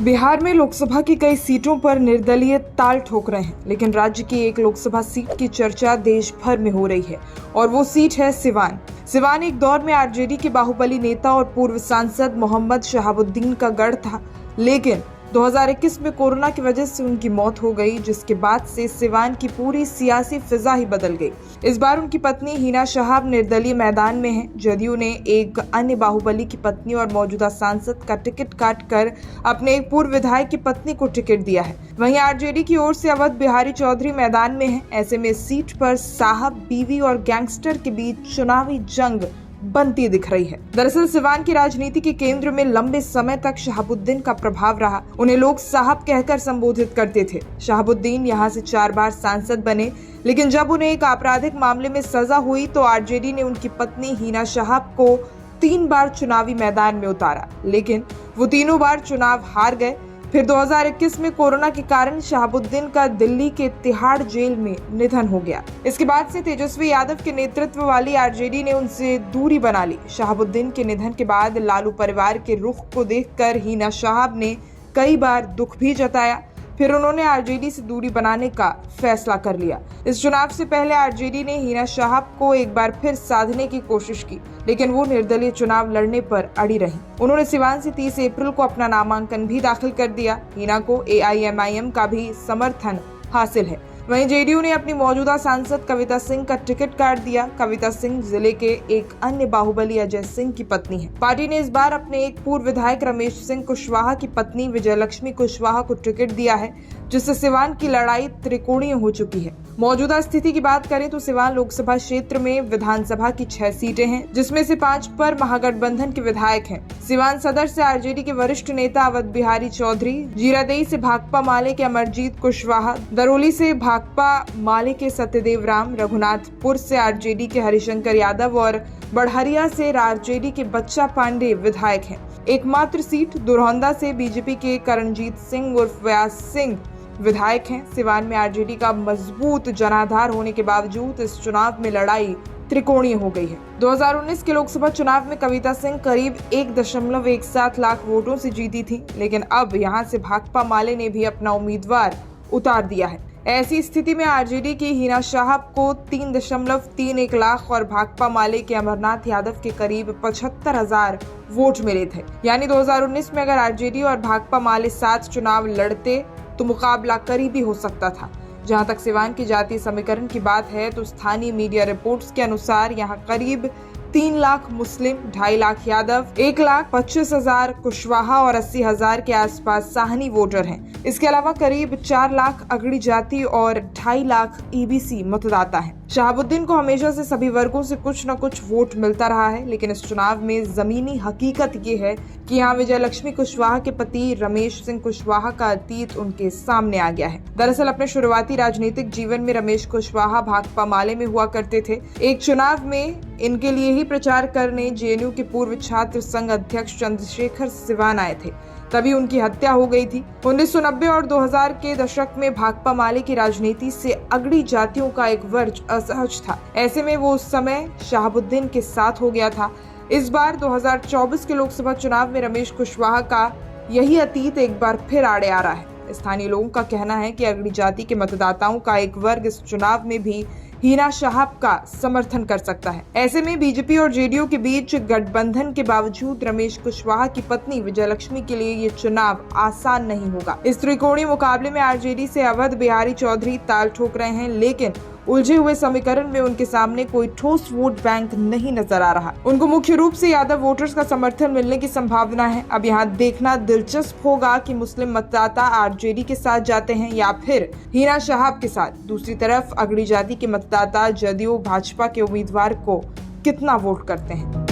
बिहार में लोकसभा की कई सीटों पर निर्दलीय ताल ठोक रहे हैं, लेकिन राज्य की एक लोकसभा सीट की चर्चा देश भर में हो रही है और वो सीट है सिवान। सिवान एक दौर में आरजेडी के बाहुबली नेता और पूर्व सांसद मोहम्मद शहाबुद्दीन का गढ़ था, लेकिन 2021 में कोरोना की वजह से उनकी मौत हो गई, जिसके बाद से सिवान की पूरी सियासी फिजा ही बदल गई। इस बार उनकी पत्नी हिना शहाब निर्दलीय मैदान में हैं। जदयू ने एक अन्य बाहुबली की पत्नी और मौजूदा सांसद का टिकट काटकर अपने एक पूर्व विधायक की पत्नी को टिकट दिया है। वहीं आरजेडी की ओर से अवध बिहारी चौधरी मैदान में हैं। ऐसे में इस सीट पर साहब, बीवी और गैंगस्टर के बीच चुनावी जंग बनती दिख रही है। दरअसल सिवान की राजनीति के केंद्र में लंबे समय तक शहाबुद्दीन का प्रभाव रहा। उन्हें लोग साहब कहकर संबोधित करते थे। शहाबुद्दीन यहां से 4 बार सांसद बने, लेकिन जब उन्हें एक आपराधिक मामले में सजा हुई तो आरजेडी ने उनकी पत्नी हिना शहाब को 3 बार चुनावी मैदान में उतारा, लेकिन वो तीनों बार चुनाव हार गए। फिर 2021 में कोरोना के कारण शहाबुद्दीन का दिल्ली के तिहाड़ जेल में निधन हो गया। इसके बाद से तेजस्वी यादव के नेतृत्व वाली आरजेडी ने उनसे दूरी बना ली। शहाबुद्दीन के निधन के बाद लालू परिवार के रुख को देखकर हिना शहाब ने कई बार दुख भी जताया। फिर उन्होंने आरजेडी से दूरी बनाने का फैसला कर लिया। इस चुनाव से पहले आरजेडी ने हिना शहाब को एक बार फिर साधने की कोशिश की, लेकिन वो निर्दलीय चुनाव लड़ने पर अड़ी रही। उन्होंने सिवान से 30 अप्रैल को अपना नामांकन भी दाखिल कर दिया। हिना को AIMIM का भी समर्थन हासिल है। वहीं जेडीयू ने अपनी मौजूदा सांसद कविता सिंह का टिकट काट दिया। कविता सिंह जिले के एक अन्य बाहुबली अजय सिंह की पत्नी है। पार्टी ने इस बार अपने एक पूर्व विधायक रमेश सिंह कुशवाहा की पत्नी विजयलक्ष्मी कुशवाहा को टिकट दिया है, जिससे सिवान की लड़ाई त्रिकोणीय हो चुकी है। मौजूदा स्थिति की बात करें तो सिवान लोकसभा क्षेत्र में विधानसभा की 6 सीटें हैं, जिसमें से 5 पर महागठबंधन के विधायक हैं। सिवान सदर से आरजेडी के वरिष्ठ नेता अवध बिहारी चौधरी, जीरादेई से भाकपा माले के अमरजीत कुशवाहा, दरोली से भाकपा माले के सत्यदेव राम, रघुनाथपुर से आरजेडी के हरिशंकर यादव और बढ़हरिया से आरजेडी के बच्चा पांडे विधायक हैं। एकमात्र सीट दुरहौंदा से बीजेपी के करणजीत सिंह उर्फ व्यास सिंह विधायक हैं। सिवान में आरजेडी का मजबूत जनाधार होने के बावजूद इस चुनाव में लड़ाई त्रिकोणीय हो गई है। 2019 के लोकसभा चुनाव में कविता सिंह करीब 1.17 लाख वोटों से जीती थी, लेकिन अब यहां से भाकपा माले ने भी अपना उम्मीदवार उतार दिया है। ऐसी स्थिति में आरजेडी की हिना शहाब को 3.31 लाख और भाकपा माले के अमरनाथ यादव के करीब 75,000 वोट मिले थे। यानी 2019 में अगर आरजेडी और भाकपा माले साथ चुनाव लड़ते तो मुकाबला करीबी हो सकता था। जहां तक सिवान की जातीय समीकरण की बात है तो स्थानीय मीडिया रिपोर्ट्स के अनुसार यहां करीब 3 लाख मुस्लिम, 2.5 लाख यादव, 1,25,000 कुशवाहा और 80,000 के आसपास साहनी वोटर हैं। इसके अलावा करीब 4 लाख अगड़ी जाति और 2.5 लाख EBC मतदाता हैं। शहाबुद्दीन को हमेशा से सभी वर्गों से कुछ न कुछ वोट मिलता रहा है, लेकिन इस चुनाव में जमीनी हकीकत ये है कि यहाँ विजयलक्ष्मी कुशवाहा के पति रमेश सिंह कुशवाहा का अतीत उनके सामने आ गया है। दरअसल अपने शुरुआती राजनीतिक जीवन में रमेश कुशवाहा भाकपा माले में हुआ करते थे। एक चुनाव में इनके लिए ही प्रचार करने JNU के पूर्व छात्र संघ अध्यक्ष चंद्रशेखर सिवान आए थे, तभी उनकी हत्या हो गई थी। 1990 और 2000 के दशक में भाकपा माले की राजनीति से अगड़ी जातियों का एक वर्ग असहज था। ऐसे में वो उस समय शहाबुद्दीन के साथ हो गया था। इस बार 2024 के लोकसभा चुनाव में रमेश कुशवाहा का यही अतीत एक बार फिर आड़े आ रहा है। स्थानीय लोगों का कहना है कि अगड़ी जाति के मतदाताओं का एक वर्ग इस चुनाव में भी हिना शहाब का समर्थन कर सकता है। ऐसे में बीजेपी और जेडीयू के बीच गठबंधन के बावजूद रमेश कुशवाहा की पत्नी विजयलक्ष्मी के लिए ये चुनाव आसान नहीं होगा। इस त्रिकोणीय मुकाबले में आरजेडी से अवध बिहारी चौधरी ताल ठोक रहे हैं, लेकिन उलझे हुए समीकरण में उनके सामने कोई ठोस वोट बैंक नहीं नजर आ रहा। उनको मुख्य रूप से यादव वोटर्स का समर्थन मिलने की संभावना है। अब यहाँ देखना दिलचस्प होगा कि मुस्लिम मतदाता आरजेडी के साथ जाते हैं या फिर हिना शहाब के साथ। दूसरी तरफ अगड़ी जाति के मतदाता जदयू भाजपा के उम्मीदवार को कितना वोट करते हैं।